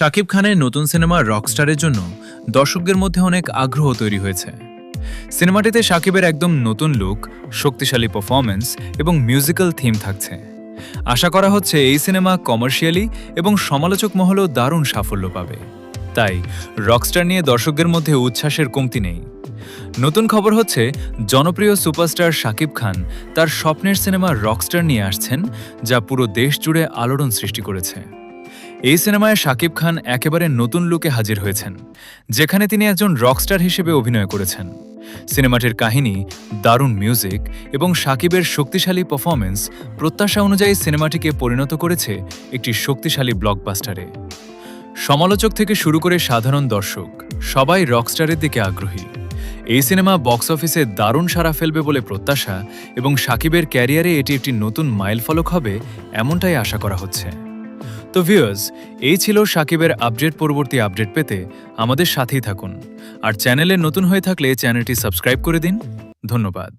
শাকিব খানের নতুন সিনেমা রকস্টারের জন্য দর্শকদের মধ্যে অনেক আগ্রহ তৈরি হয়েছে। সিনেমাটিতে শাকিবের একদম নতুন লুক, শক্তিশালী পারফরম্যান্স এবং মিউজিক্যাল থিম থাকছে। আশা করা হচ্ছে এই সিনেমা কমার্শিয়ালি এবং সমালোচক মহলেও দারুণ সাফল্য পাবে। তাই রকস্টার নিয়ে দর্শকদের মধ্যে উচ্ছ্বাসের কমতি নেই। নতুন খবর হচ্ছে, জনপ্রিয় সুপারস্টার শাকিব খান তার স্বপ্নের সিনেমা রকস্টার নিয়ে আসছেন, যা পুরো দেশ জুড়ে আলোড়ন সৃষ্টি করেছে। এই সিনেমায় শাকিব খান একেবারে নতুন লুকে হাজির হয়েছেন, যেখানে তিনি একজন রকস্টার হিসেবে অভিনয় করেছেন। সিনেমাটির কাহিনী, দারুণ মিউজিক এবং শাকিবের শক্তিশালী পারফরম্যান্স প্রত্যাশা অনুযায়ী সিনেমাটিকে পরিণত করেছে একটি শক্তিশালী ব্লকবাস্টারে। সমালোচক থেকে শুরু করে সাধারণ দর্শক সবাই রকস্টারের দিকে আগ্রহী। এই সিনেমা বক্স অফিসে দারুণ সাড়া ফেলবে বলে প্রত্যাশা এবং শাকিবের ক্যারিয়ারে এটি একটি নতুন মাইলফলক হবে এমনটাই আশা করা হচ্ছে। তো ভিউয়ার্স, এই ছিল শাকিবের পরবর্তী আপডেট পেতে আমাদের সাথেই থাকুন। আর চ্যানেলে নতুন হয়ে থাকলে চ্যানেলটি সাবস্ক্রাইব করে দিন। ধন্যবাদ।